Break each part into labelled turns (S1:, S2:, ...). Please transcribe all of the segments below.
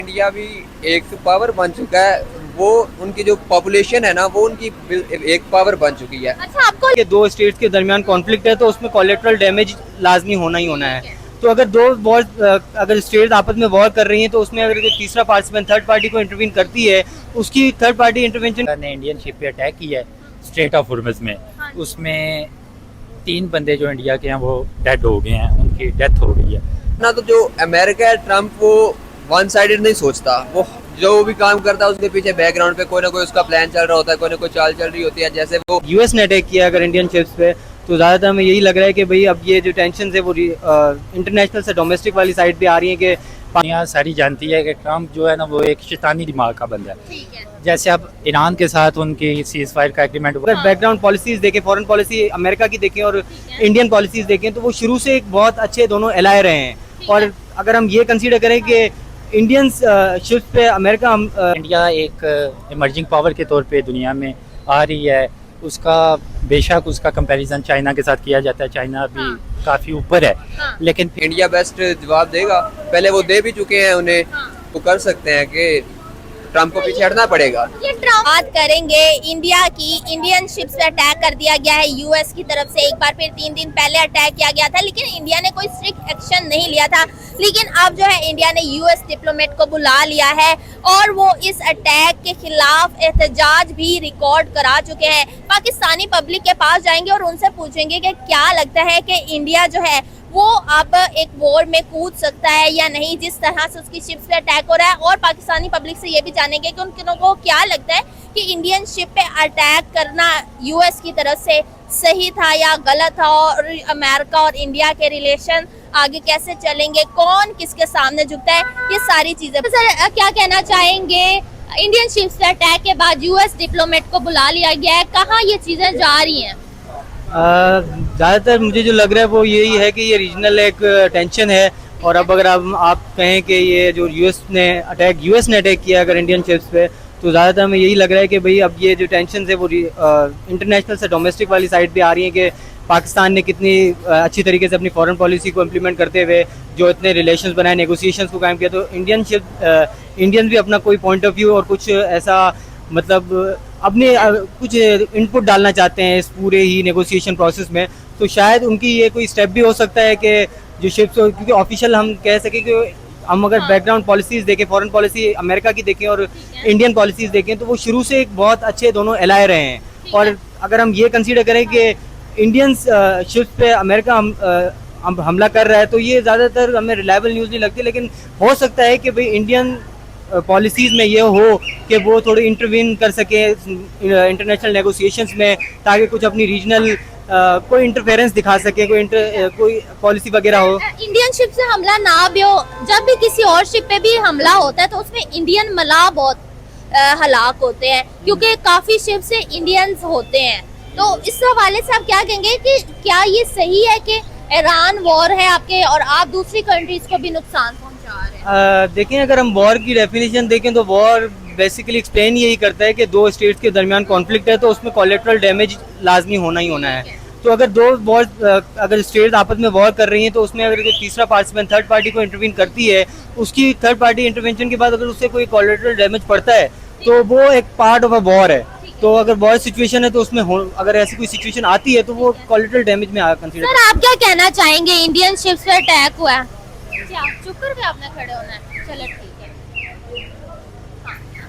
S1: India भी एक power बन चुका है। वो उनकी जो पॉपुलेशन है ना, वो उनकी एक पावर बन चुकी है।
S2: अच्छा, आपको
S3: के दो स्टेट्स के दरमियान कॉन्फ्लिक्ट है तो उसमें कोलेटरल डैमेज लाजमी होना ही होना है। तो अगर दो वॉर अगर स्टेट्स आपस में वॉर कर रही हैं तो उसमें अगर कोई तीसरा पार्टिसिपेंट थर्ड पार्टी को इंटरवीन करती है, उसकी थर्ड पार्टी इंटरवेंशन
S4: ने इंडियन शिप पे अटैक किया है स्ट्रेट ऑफ हुर्मुज़ में। उसमें 3 बंदे जो इंडिया के हैं वो डेड हो गए हैं, उनकी डेथ हो गई है।
S1: ना तो जो अमेरिका है, ट्रम्प वो वन साइडेड नहीं सोचता। वो जो भी काम करता है उसके पीछे बैकग्राउंड पे कोई ना कोई उसका प्लान चल रहा होता है, कोई ना कोई चाल चल रही होती है। जैसे वो
S3: यूएस ने अटैक किया अगर इंडियन शिप्स पे, तो ज़्यादातर हमें यही लग रहा है कि भाई अब ये जो टेंशन है वो इंटरनेशनल से डोमेस्टिक वाली साइड पे आ रही है कि
S4: दुनिया सारी जानती है कि ट्रम्प जो है ना वो एक शैतानी दिमाग का बंदा है।
S2: ठीक है।
S4: जैसे अब ईरान के साथ उनकी सीज फायर का एग्रीमेंट
S3: अगर बैकग्राउंड पॉलिसीज देखें, फॉरेन पॉलिसी अमेरिका की देखें और इंडियन पॉलिसीज देखें, तो वो शुरू से एक बहुत अच्छे दोनों एलाय रहे हैं। और अगर हम ये कंसीडर करें कि इंडियन शिप्स पे अमेरिका
S4: इंडिया एक इमर्जिंग पावर के तौर पे दुनिया में आ रही है। उसका बेशक उसका कंपैरिजन चाइना के साथ किया जाता है, चाइना भी काफ़ी ऊपर है, लेकिन
S1: इंडिया बेस्ट जवाब देगा। पहले वो दे भी चुके हैं उन्हें, तो कर सकते हैं कि ट्रम्प को पीछे हटना पड़ेगा।
S2: ये ट्रम्प बात करेंगे इंडिया की। इंडियन शिप्स पे अटैक कर दिया गया है यूएस की तरफ से। एक बार फिर 3 दिन पहले अटैक किया गया था, लेकिन इंडिया ने कोई स्ट्रिक्ट एक्शन नहीं लिया था। लेकिन अब जो है इंडिया ने यूएस डिप्लोमेट को बुला लिया है और वो इस अटैक के खिलाफ एहतजाज भी रिकॉर्ड करा चुके हैं। पाकिस्तानी पब्लिक के पास जाएंगे और उनसे पूछेंगे कि क्या लगता है कि इंडिया जो है वो अब एक वॉर में कूद सकता है या नहीं, जिस तरह से उसकी शिप्स पे अटैक हो रहा है। और पाकिस्तानी पब्लिक से ये भी जानेंगे कि उन को क्या लगता है कि इंडियन शिप पे अटैक करना यूएस की तरफ से सही था या गलत था, और अमेरिका और इंडिया के रिलेशन आगे कैसे चलेंगे, कौन किसके सामने झुकता है, ये सारी चीजें। सर, क्या कहना चाहेंगे? इंडियन शिप्स पे अटैक के बाद यूएस डिप्लोमेट को बुला लिया गया है, कहाँ ये चीजें जा रही हैं?
S3: ज़्यादातर मुझे जो लग रहा है वो यही है कि ये रीजनल एक टेंशन है। और अब अगर आप कहें कि ये जो यूएस ने अटैक किया अगर इंडियन शिप्स पे, तो ज़्यादातर हमें यही लग रहा है कि भाई अब ये जो टेंशन है वो इंटरनेशनल से डोमेस्टिक वाली साइड पे आ रही है कि पाकिस्तान ने कितनी अच्छी तरीके से अपनी फॉरेन पॉलिसी को इम्प्लीमेंट करते हुए जो इतने रिलेशंस बनाए, नेगोशिएशंस को कायम किया। तो इंडियंस भी अपना कोई पॉइंट ऑफ व्यू और कुछ ऐसा मतलब अपने कुछ इनपुट डालना चाहते हैं इस पूरे ही नेगोशिएशन प्रोसेस में। तो शायद उनकी ये कोई स्टेप भी हो सकता है कि जो शिप्स, क्योंकि ऑफिशियल हम कह सकें कि हम अगर बैकग्राउंड पॉलिसीज देखें, फॉरेन पॉलिसी अमेरिका की देखें और इंडियन पॉलिसीज देखें, तो वो शुरू से एक बहुत अच्छे दोनों एलाय रहे हैं। और अगर हम ये कंसीडर करें कि इंडियन शिप्स पे अमेरिका हमला कर रहा है, तो ये ज़्यादातर हमें रिलायबल न्यूज़ नहीं लगती। लेकिन हो सकता है कि भाई इंडियन पॉलिसीज़ में ये हो कि वो थोड़ी इंटरवीन कर सके इंटरनेशनल नेगोशिएशंस में, ताकि कुछ अपनी रीजनल कोई इंटरफेरेंस दिखा सके, कोई पॉलिसी वगैरह हो।
S2: इंडियन शिप से हमला ना भी हो, जब भी किसी और शिप पे भी हमला होता है तो उसमें इंडियन मलाह बहुत हलाक होते हैं, क्योंकि काफी शिप से इंडियंस होते हैं। तो इस हवाले से आप क्या कहेंगे कि क्या ये सही है कि ईरान वॉर है आपके और आप दूसरी कंट्रीज को भी नुकसान पहुंचा रहे हैं?
S3: देखें, अगर हम वॉर की डेफिनेशन देखें तो वॉर बेसिकली एक्सप्लेन यही करता है कि दो स्टेट्स के दरमियान कॉन्फ्लिक्ट है तो उसमें कोलेटरल डैमेज लाजमी होना ही होना है। तो अगर स्टेट्स आपस में वॉर कर रही हैं तो उसमें अगर कोई तीसरा पार्टिसिपेंट थर्ड पार्टी को इंटरवीन करती है, उसकी थर्ड पार्टी इंटरवेंशन के बाद अगर उससे कोई कोलेटरल डैमेज पड़ता है तो वो एक पार्ट ऑफ अ वॉर है। तो अगर वॉर सिचुएशन है तो उसमें अगर ऐसी कोई सिचुएशन आती है तो वो कोलेटरल डैमेज में कंसीडर।
S2: सर, आप क्या कहना चाहेंगे? इंडियन शिप्स पे अटैक हुआ है, चुप करके आपने खड़े होना है, चलो ठीक है।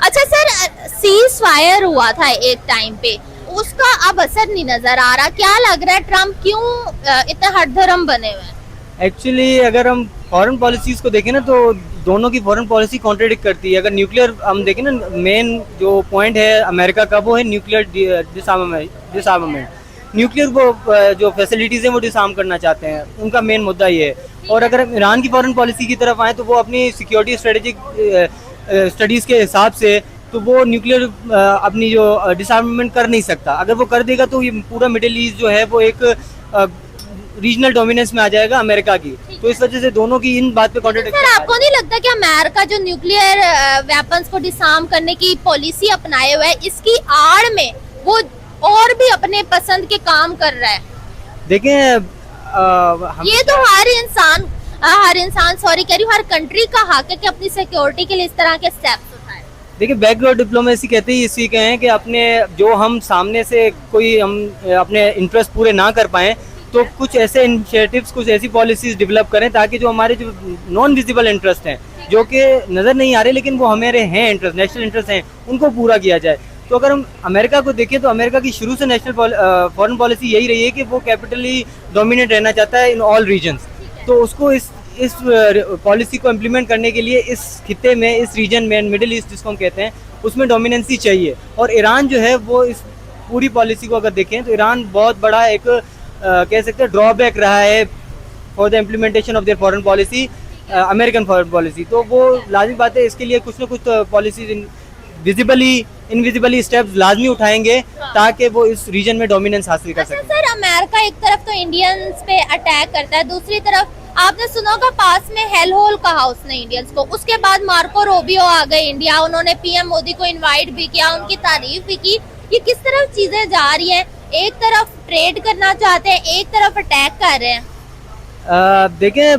S2: अच्छा सर, सीज फायर हुआ था एक टाइम पे, उसका अब असर नहीं नजर आ रहा, क्या लग रहा है ट्रम्प क्यों इतने हठधर्म बने हुए हैं?
S3: एक्चुअली अगर हम फॉरेन पॉलिसीज को देखें ना तो दोनों की फॉरेन पॉलिसी कॉन्ट्रडिक्ट करती है। अगर न्यूक्लियर हम देखें ना, मेन जो पॉइंट है अमेरिका का वो है न्यूक्लियर डिसआर्मामेंट। न्यूक्लियर वो जो फैसिलिटीज़ हैं वो डिसआर्म करना चाहते हैं, उनका मेन मुद्दा ये है। और अगर हम ईरान की फॉरेन पॉलिसी की तरफ आएँ तो वो अपनी सिक्योरिटी स्टडीज़ के हिसाब से तो वो न्यूक्लियर अपनी जो डिसआर्मामेंट कर नहीं सकता। अगर वो कर देगा तो ये पूरा मिडिल ईस्ट जो है वो एक रीजनल डोमिनेंस में आ जाएगा अमेरिका की। तो इस वजह से दोनों की इन बात पे कॉन्ट्रडिक्शन।
S2: सर, आपको नहीं लगता कि अमेरिका जो न्यूक्लियर वेपन्स को डिसआर्म करने की पॉलिसी अपनाए हुए है, इसकी आड़ में वो और भी अपने पसंद के काम कर रहा है?
S3: देखें
S2: ये तो हर इंसान हर इंसान सॉरी कह रही हूँ, हर कंट्री का हक है कि अपनी सिक्योरिटी के लिए इस तरह के स्टेप्स उठाए।
S3: देखिए बैकवर्ड डिप्लोमेसी कहते ही इसी के हैं कि अपने जो हम सामने से कोई हम अपने इंटरेस्ट पूरे ना कर पाएं तो कुछ ऐसे इनिशिएटिव्स कुछ ऐसी पॉलिसीज डेवलप करें ताकि जो हमारे जो नॉन विजिबल इंटरेस्ट हैं जो कि नज़र नहीं आ रहे लेकिन वो हमारे हैं इंटरेस्ट नेशनल इंटरेस्ट हैं उनको पूरा किया जाए। तो अगर हम अमेरिका को देखें तो अमेरिका की शुरू से नेशनल फॉरेन पॉलिसी यही रही है कि वो कैपिटली डोमिनेट रहना चाहता है इन ऑल रीजन्स। तो उसको इस पॉलिसी को इम्प्लीमेंट करने के लिए इस खित्ते में इस रीजन में मिडिल ईस्ट जिसको हम कहते हैं उसमें डोमिनेंसी चाहिए। और ईरान जो है वो इस पूरी पॉलिसी को अगर देखें तो ईरान बहुत बड़ा एक कह सकते हैं ड्रॉबैक रहा है for the implementation of their foreign policy American foreign policy. तो वो लाजमी बात है इसके लिए कुछ ना कुछ पॉलिसीज विजिबली इनविजिबली स्टेप्स लाजमी उठाएंगे ताकि वो इस रीजन में डोमिनेंस हासिल कर
S2: अच्छा
S3: सकें।
S2: सर, अमेरिका एक तरफ तो इंडियंस पे अटैक करता है, दूसरी तरफ आपने सुना होगा पास में हेल होल कहा उसने इंडियंस को, उसके बाद मार्को रूबियो आ गए इंडिया, उन्होंने पीएम मोदी को इनवाइट भी किया, उनकी तारीफ भी की। ये किस तरफ चीजें जा रही हैं? एक तरफ ट्रेड करना चाहते हैं, एक तरफ अटैक कर रहे हैं।
S3: देखें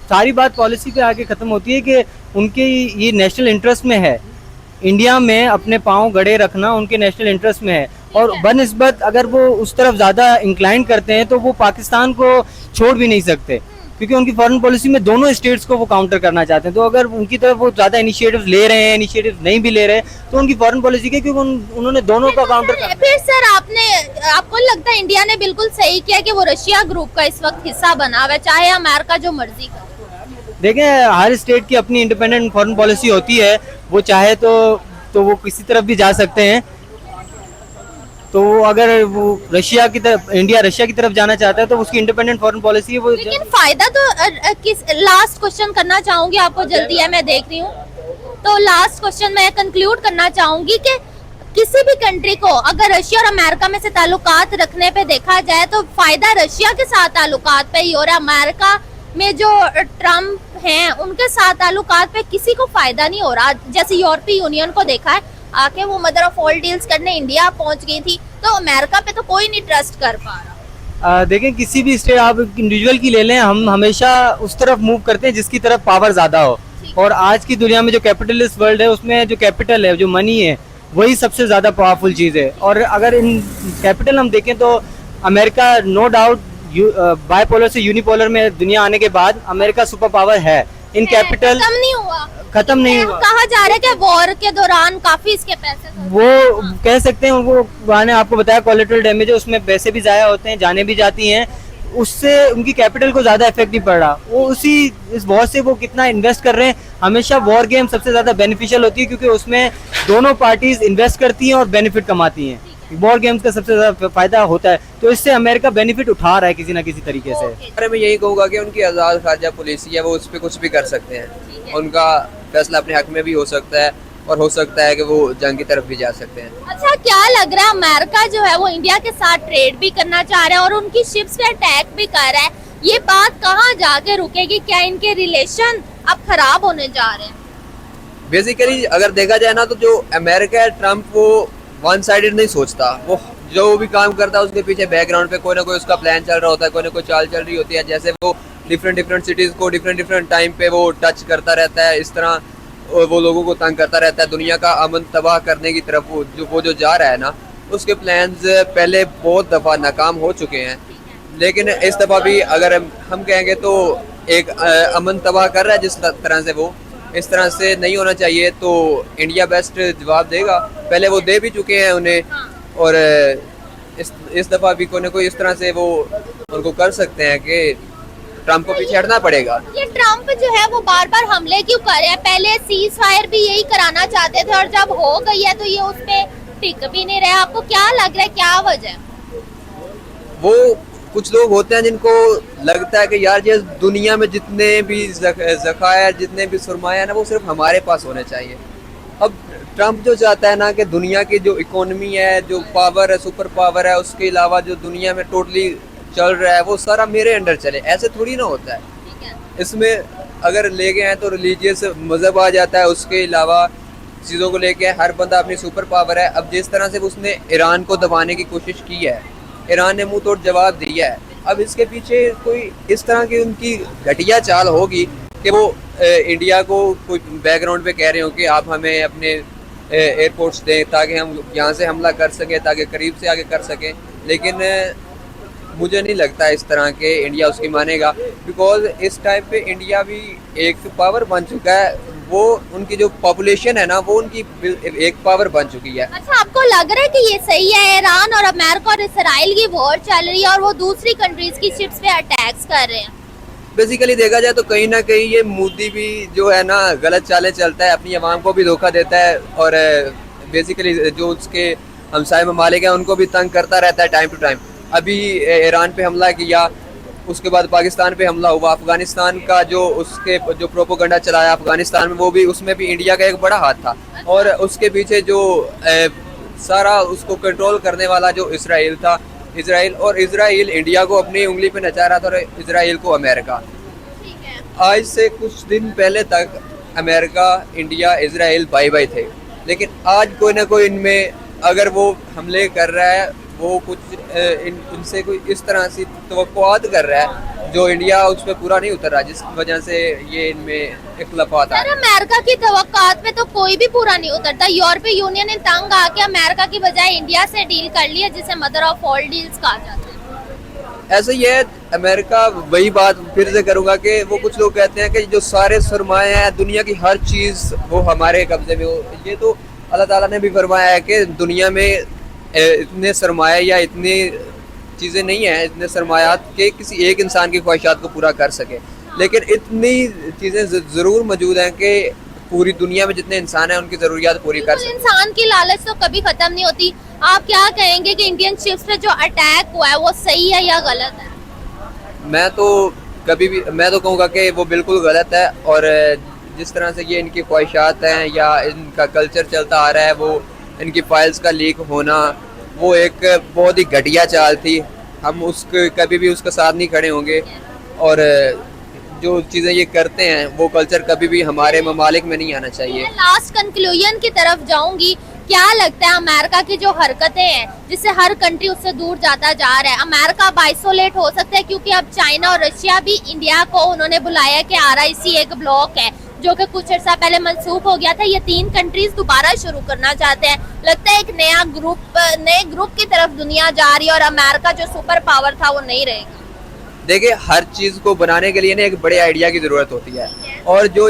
S3: सारी बात पॉलिसी पे आके ख़त्म होती है कि उनके ये नेशनल इंटरेस्ट में है, इंडिया में अपने पाँव गड़े रखना उनके नेशनल इंटरेस्ट में है। और बनस्बत अगर वो उस तरफ ज़्यादा इंक्लाइन करते हैं तो वो पाकिस्तान को छोड़ भी नहीं सकते क्योंकि उनकी फॉरेन पॉलिसी में दोनों स्टेट्स को वो काउंटर करना चाहते हैं। तो अगर उनकी तरफ वो ज़्यादा इनिशिएटिव्स ले रहे हैं इनिशिएटिव्स नहीं भी ले रहे तो उनकी फॉरेन पॉलिसी के क्योंकि उन्होंने दोनों का काउंटर करना है।
S2: फिर सर आपको लगता है इंडिया ने बिल्कुल सही किया कि वो रशिया ग्रुप का इस वक्त हिस्सा बना हुआ है, चाहे अमेरिका जो मर्जी करे?
S3: देखें हर स्टेट की अपनी इंडिपेंडेंट फॉरेन पॉलिसी होती है, वो चाहे तो वो किसी तरफ भी जा सकते हैं। तो अगर वो रशिया की तरफ इंडिया रशिया की तरफ जाना चाहता है तो उसकी इंडिपेंडेंट फॉरेन पॉलिसी है वो।
S2: लेकिन फायदा तो किस लास्ट क्वेश्चन करना चाहूंगी, आपको जल्दी है मैं देख रही हूँ, तो लास्ट क्वेश्चन मैं कंक्लूड करना चाहूंगी कि किसी भी कंट्री को अगर रशिया और अमेरिका में से ताल्लुकात रखने पे देखा जाए तो फायदा रशिया के साथ ताल्लुकात पे ही हो रहा है। अमेरिका में जो ट्रम्प हैं उनके साथ ताल्लुकात पे किसी को फायदा नहीं हो रहा। जैसे यूरोपीय यूनियन को देखा है, आके वो मदर ऑफ ऑल डील्स करने इंडिया पहुंच गई थी, तो अमेरिका पे तो कोई नहीं ट्रस्ट कर पा रहा।
S3: देखें किसी भी स्टेट आप इंडिविजुअल की ले लें, हम हमेशा उस तरफ मूव करते हैं जिसकी तरफ पावर ज्यादा हो। और आज की दुनिया में जो कैपिटलिस्ट वर्ल्ड है उसमें जो कैपिटल है जो मनी है वही सबसे ज्यादा पावरफुल चीज है। और अगर इन कैपिटल हम देखें तो अमेरिका नो डाउट बाइपोलर से यूनिपोलर में दुनिया आने के बाद अमेरिका सुपर पावर है। इन कैपिटल खत्म नहीं हुआ।
S2: कहा जा रहा है कि वॉर के दौरान काफी इसके पैसे
S3: वो कह सकते हैं उनको मैंने आपको बताया कोलेटरल डैमेज है, उसमें पैसे भी जाया होते हैं, जाने भी जाती हैं, उससे उनकी कैपिटल को ज्यादा इफेक्ट नहीं पड़ रहा। वो उसी इस वॉर से वो कितना इन्वेस्ट कर रहे हैं। हमेशा वॉर गेम सबसे ज्यादा बेनिफिशियल होती है क्योंकि उसमें दोनों पार्टीज इन्वेस्ट करती हैं और बेनिफिट कमाती हैं। वॉर गेम्स का सबसे ज्यादा फायदा होता है, तो इससे अमेरिका बेनिफिट उठा रहा है किसी ना किसी तरीके से।
S1: अरे मैं यही कहूँगा कि उनकी आज़ाद खारजा पॉलिसी है, वो उस पर कुछ भी कर सकते हैं, उनका फैसला अपने हक में भी हो सकता है और हो सकता है कि वो जंग की तरफ भी जा सकते हैं।
S2: अच्छा, क्या लग रहा है अमेरिका जो है वो इंडिया के साथ ट्रेड भी करना चाह रहा है और उनकी शिप्स पे अटैक भी कर रहा है, ये बात कहाँ जाके रुकेगी? क्या इनके रिलेशन अब खराब होने जा रहे हैं?
S1: बेसिकली अगर देखा जाए ना तो जो अमेरिका है, ट्रम्प वो वन साइडेड नहीं सोचता, वो जो भी काम करता है उसके पीछे बैकग्राउंड पे कोई ना कोई उसका प्लान चल रहा होता है, कोई ना कोई चाल चल रही होती है। जैसे वो डिफरेंट सिटीज़ को डिफरेंट टाइम पे वो टच करता रहता है, इस तरह वो लोगों को तंग करता रहता है। दुनिया का अमन तबाह करने की तरफ वो जो जा रहा है ना, उसके प्लान्स पहले बहुत दफ़ा नाकाम हो चुके हैं, लेकिन इस दफ़ा भी अगर हम कहेंगे तो एक अमन तबाह कर रहा है जिस तरह से वो इस तरह से नहीं होना चाहिए। तो इंडिया बेस्ट जवाब देगा, पहले वो दे भी चुके हैं उन्हें, और इस दफ़ा भी कोई ना कोई इस तरह से वो उनको कर सकते हैं कि ट्रम्प को पीछे हटना पड़ेगा।
S2: ये ट्रम्प जो है वो बार बार हमले क्यों कर रहे हैं? पहले सीज फायर भी यही कराना चाहते थे और जब हो गई है तो ये उस पे टिक भी नहीं रहे। आपको क्या लग रहा है, क्या वजह?
S1: वो कुछ लोग होते हैं जिनको लगता है कि यार ये दुनिया में जितने भी ज़खायर जितने भी सुरमाया ना वो सिर्फ हमारे पास होने चाहिए। अब ट्रम्प जो चाहता है ना कि दुनिया की जो इकोनॉमी है, जो पावर है, सुपर पावर है, उसके अलावा जो दुनिया में टोटली चल रहा है वो सारा मेरे अंडर चले, ऐसे थोड़ी ना होता है। इसमें अगर ले गए हैं तो रिलीजियस मज़हब आ जाता है, उसके अलावा चीज़ों को लेके हर बंदा अपनी सुपर पावर है। अब जिस तरह से उसने ईरान को दबाने की कोशिश की है, ईरान ने मुंह तोड़ जवाब दिया है, अब इसके पीछे कोई इस तरह की उनकी घटिया चाल होगी कि वो इंडिया को कोई बैकग्राउंड पे कह रहे हो कि आप हमें अपने एयरपोर्ट्स दें ताकि हम यहाँ से हमला कर सकें, ताकि करीब से आगे कर सकें। लेकिन मुझे नहीं लगता इस तरह के इंडिया उसकी मानेगा, बिकॉज इस टाइम पे इंडिया भी एक पावर बन चुका है। वो उनकी जो पॉपुलेशन है ना, वो उनकी एक पावर बन चुकी है।
S2: अच्छा, आपको लग रहा है कि ये सही है? ईरान और अमेरिका और इसराइल की वॉर चल रही है और वो दूसरी कंट्रीज की शिप्स पे अटैक्स कर रहे हैं।
S1: बेसिकली देखा जाए तो कहीं ना कहीं ये मोदी भी जो है ना गलत चालें चलता है, अपनी आवाम को भी धोखा देता है और बेसिकली जो उसके हमसाये ममालिक हैं उनको भी तंग करता रहता है टाइम टू टाइम। अभी ईरान पे हमला किया, उसके बाद पाकिस्तान पे हमला हुआ, अफगानिस्तान का जो प्रोपोगंडा चलाया अफगानिस्तान में, वो भी उसमें भी इंडिया का एक बड़ा हाथ था। और उसके पीछे जो सारा उसको कंट्रोल करने वाला जो इसराइल था, इसराइल इंडिया को अपनी उंगली पे नचा रहा था और इसराइल को अमेरिका। आज से कुछ दिन पहले तक America, India, Israel by by थे, लेकिन आज कोई ना कोई इनमें अगर वो हमले कर रहा है, वो कुछ इनसे कोई इस तरह से तवक्कुआत कर रहा है जो इंडिया उस पर पूरा नहीं उतर रहा, जिस वजह से ये इनमें इख्तलाफात आ रहे हैं।
S2: अमेरिका की तवक्कुआत पे तो कोई भी पूरा नहीं उतरता। यूरोपीय यूनियन ने तंग आके अमेरिका की बजाय इंडिया से डील कर लिया, जिसे मदर ऑफ ऑल डील्स कहा जाता है।
S1: ऐसे ही है अमेरिका। वही बात फिर से करूंगा कि वो कुछ लोग कहते हैं कि जो सारे सरमाए हैं, दुनिया की हर चीज वो हमारे कब्जे में हो। ये तो अल्लाह ताला ने भी फरमाया है कि दुनिया में इतने सरमाया या इतनी चीज़ें नहीं हैं, इतने सरमायात के किसी एक इंसान की ख्वाहिशात को पूरा कर सके। लेकिन इतनी चीज़ें ज़रूर मौजूद हैं कि पूरी दुनिया में जितने इंसान हैं उनकी ज़रूरियात पूरी कर सके।
S2: इंसान की लालच तो कभी खत्म नहीं होती। आप क्या कहेंगे कि इंडियन शिप्स पे जो अटैक हुआ है वो सही है या गलत है?
S1: मैं तो कहूँगा कि वो बिल्कुल गलत है। और जिस तरह से ये इनकी ख्वाहिशात हैं या इनका कल्चर चलता आ रहा है, वो इनकी फाइल्स का लीक होना, वो एक बहुत ही घटिया चाल थी। हम उसके कभी भी उसका साथ नहीं खड़े होंगे। और जो चीज़ें ये करते हैं वो कल्चर कभी भी हमारे ममालिक में नहीं आना चाहिए।
S2: लास्ट कंक्लूजन की तरफ जाऊंगी। क्या लगता है अमेरिका की जो हरकतें हैं जिससे हर कंट्री उससे दूर जाता जा रहा है, अमेरिका बाइसोलेट हो सकता है? क्योंकि अब चाइना और रशिया भी इंडिया को उन्होंने बुलाया कि RIC एक ब्लॉक है जो कि कुछ अर्सा पहले मंसूख हो गया था। ये 3 कंट्रीज दोबारा शुरू करना चाहते हैं। लगता है एक नए ग्रुप की तरफ दुनिया जा रही है और अमेरिका जो सुपर पावर था वो नहीं रहेगा।
S1: देखिए, हर चीज़ को बनाने के लिए ना एक बड़े आइडिया की ज़रूरत होती है। और जो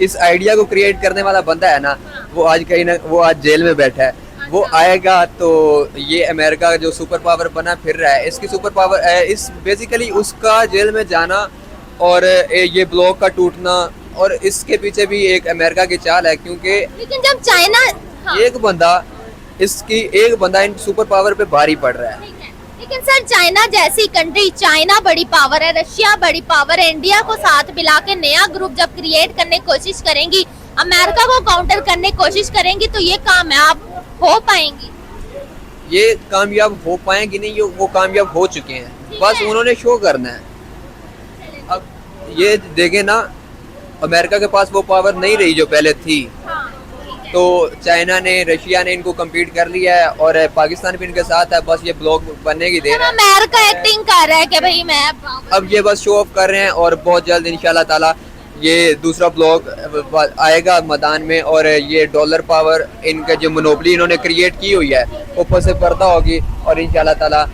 S1: इस आइडिया को क्रिएट करने वाला बंदा है ना, वो आज जेल में बैठा है। वो आएगा तो ये अमेरिका जो सुपर पावर बना फिर रहा है, इसकी सुपर पावर बेसिकली उसका जेल में जाना और ये ब्लॉक का टूटना, और इसके पीछे भी एक अमेरिका की चाल है। क्योंकि
S2: लेकिन जब चाइना
S1: एक बंदा इन सुपर पावर पे भारी पड़ रहा है।
S2: लेकिन सर, चाइना जैसी कंट्री, चाइना बड़ी पावर है, रशिया बड़ी पावर है, इंडिया को साथ मिला के नया ग्रुप जब क्रिएट करने की कोशिश करेंगी, अमेरिका को काउंटर करने की कोशिश करेंगी, तो ये कामयाब हो पाएंगी?
S1: ये कामयाब हो पाएंगी नहीं, वो कामयाब हो चुके हैं, बस उन्होंने शो करना है। अब ये देखें ना, अमेरिका के पास वो पावर नहीं रही जो पहले थी। तो चाइना ने, रशिया ने इनको कम्पीट कर लिया है और पाकिस्तान भी इनके साथ है। बस ये ब्लॉक बनने की देर है।
S2: अमेरिका एक्टिंग कर रहा है कि भाई मैं
S1: अब ये बस शो ऑफ कर रहे हैं और बहुत जल्द इंशाल्लाह ताला ये दूसरा ब्लॉक आएगा मैदान में। और ये डॉलर पावर, इनका जो मोनोपोली इन्होंने क्रिएट की हुई है, ऊपर से पर्दा होगी और इंशाल्लाह ताला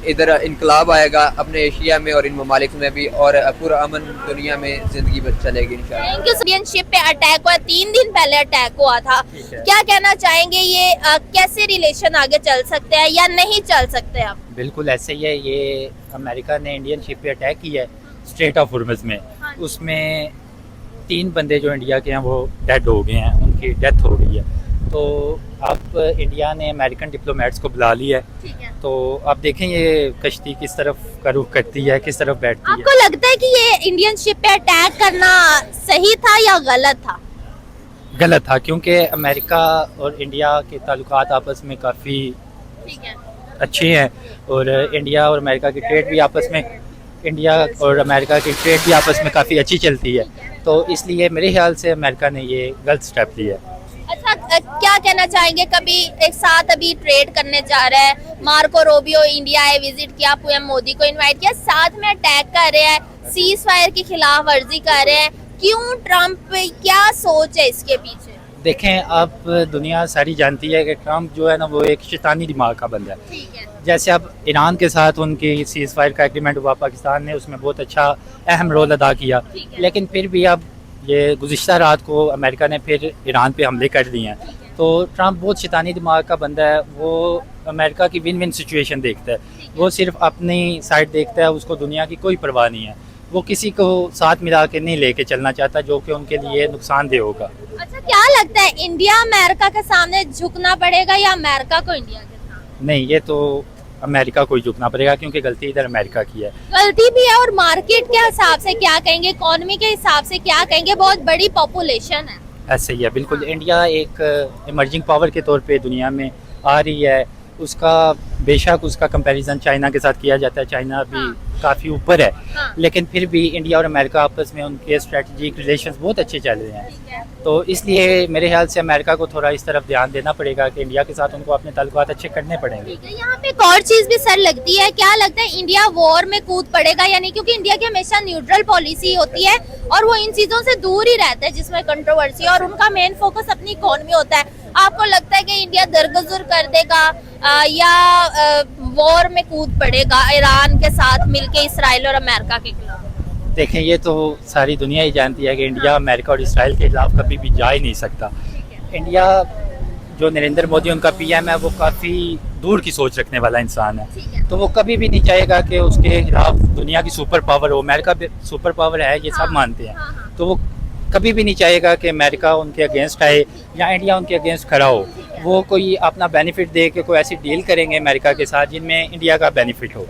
S1: इधर इनकलाब आएगा अपने एशिया में और इन ममालिक में भी, और पूरा अमन दुनिया में जिंदगी चलेगी इंशाल्लाह।
S2: Thank you. इंडियन शिप पे अटैक हुआ, 3 दिन पहले अटैक हुआ था। क्या कहना चाहेंगे, ये कैसे रिलेशन आगे चल सकते हैं या नहीं चल सकते? आप
S4: बिल्कुल ऐसे ही है। ये अमेरिका ने इंडियन शिप पे अटैक किया है स्ट्रेट ऑफ हॉर्मुज़ में। उसमें 3 बंदे जो इंडिया के हैं वो डेड हो गए हैं, उनकी डेथ हो गई है। तो अब इंडिया ने अमेरिकन डिप्लोमेट्स को बुला लिया है। तो आप देखें ये कश्ती किस तरफ का रुख करती है, किस तरफ बैठती है।
S2: आपको लगता है कि ये इंडियन शिप पे अटैक करना सही था या गलत था?
S4: गलत था, क्योंकि अमेरिका और इंडिया के ताल्लुकात आपस में काफ़ी अच्छे हैं और इंडिया और अमेरिका की ट्रेड भी आपस में काफ़ी अच्छी चलती है। तो इसलिए मेरे ख्याल से अमेरिका ने ये गलत स्टेप लिया है।
S2: अच्छा, क्या कहना चाहेंगे, कभी एक साथ अभी ट्रेड करने जा रहे हैं, मार्को रोबियो इंडिया है, विजिट किया, पीएम मोदी को इनवाइट किया, साथ में अटैक कर रहे हैं, सीज फायर की खिलाफ वर्जी कर रहे हैं, क्यों? ट्रम्प क्या सोच है इसके पीछे?
S4: देखें, अब दुनिया सारी जानती है कि ट्रम्प जो है ना वो एक शैतानी दिमाग का बंदा है।
S2: ठीक है।
S4: जैसे अब ईरान के साथ उनकी सीज फायर का एग्रीमेंट हुआ, पाकिस्तान ने उसमें बहुत अच्छा अहम रोल अदा किया,
S2: ठीक है।
S4: लेकिन फिर भी अब ये गुज़िश्ता रात को अमेरिका ने फिर ईरान पे हमले कर दिए हैं। तो ट्रम्प बहुत शैतानी दिमाग का बंदा है, वो अमेरिका की विन विन सिचुएशन देखता है, वो सिर्फ अपनी साइड देखता है, उसको दुनिया की कोई परवाह नहीं है, वो किसी को साथ मिला के नहीं लेके चलना चाहता जो कि उनके लिए नुकसानदेह होगा।
S2: अच्छा, क्या लगता है इंडिया अमेरिका के सामने झुकना पड़ेगा या अमेरिका को इंडिया के सामने?
S4: नहीं, ये तो अमेरिका को ही झुकना पड़ेगा क्योंकि गलती इधर अमेरिका की है।
S2: गलती भी है, और मार्केट के हिसाब से क्या कहेंगे, इकोनॉमी के हिसाब से क्या कहेंगे, बहुत बड़ी पॉपुलेशन है।
S4: ऐसे ही है, बिल्कुल। इंडिया एक इमर्जिंग पावर के तौर पे दुनिया में आ रही है, उसका बेशक उसका कंपैरिजन चाइना के साथ किया जाता है, चाइना भी काफ़ी ऊपर है,
S2: हाँ।
S4: लेकिन फिर भी इंडिया और अमेरिका आपस में उनके स्ट्रेटजिक रिलेशंस बहुत अच्छे चल रहे हैं।
S2: ठीक है।
S4: तो इसलिए मेरे ख्याल से अमेरिका को थोड़ा इस तरफ ध्यान देना पड़ेगा कि इंडिया के साथ उनको अपने ताल्लुकात अच्छे करने पड़ेंगे।
S2: ठीक है, यहाँ पे एक और चीज भी सर लगती है, क्या लगता है इंडिया वॉर में कूद पड़ेगा या नहीं? क्योंकि इंडिया की हमेशा न्यूट्रल पॉलिसी होती है और वो इन चीजों से दूर ही रहता है जिसमें कंट्रोवर्सी, और उनका मेन फोकस अपनी इकोनॉमी होता है। आपको लगता है कि इंडिया दरगुजर कर देगा या वॉर में कूद पड़ेगा ईरान के साथ मिलके, इसराइल और अमेरिका के खिलाफ?
S4: देखें, ये तो सारी दुनिया ही जानती है कि इंडिया अमेरिका और इसराइल के खिलाफ कभी भी जा ही नहीं सकता। इंडिया जो नरेंद्र मोदी उनका पीएम है वो काफ़ी दूर की सोच रखने वाला इंसान है, तो वो कभी भी नहीं चाहेगा कि उसके खिलाफ दुनिया की सुपर पावर हो। अमेरिका भी सुपर पावर है, ये सब मानते हैं, तो वो कभी भी नहीं चाहेगा कि अमेरिका उनके अगेंस्ट आए या इंडिया उनके अगेंस्ट खड़ा हो। वो कोई अपना बेनिफिट दे के कोई ऐसी डील करेंगे अमेरिका के साथ जिनमें इंडिया का बेनिफिट हो।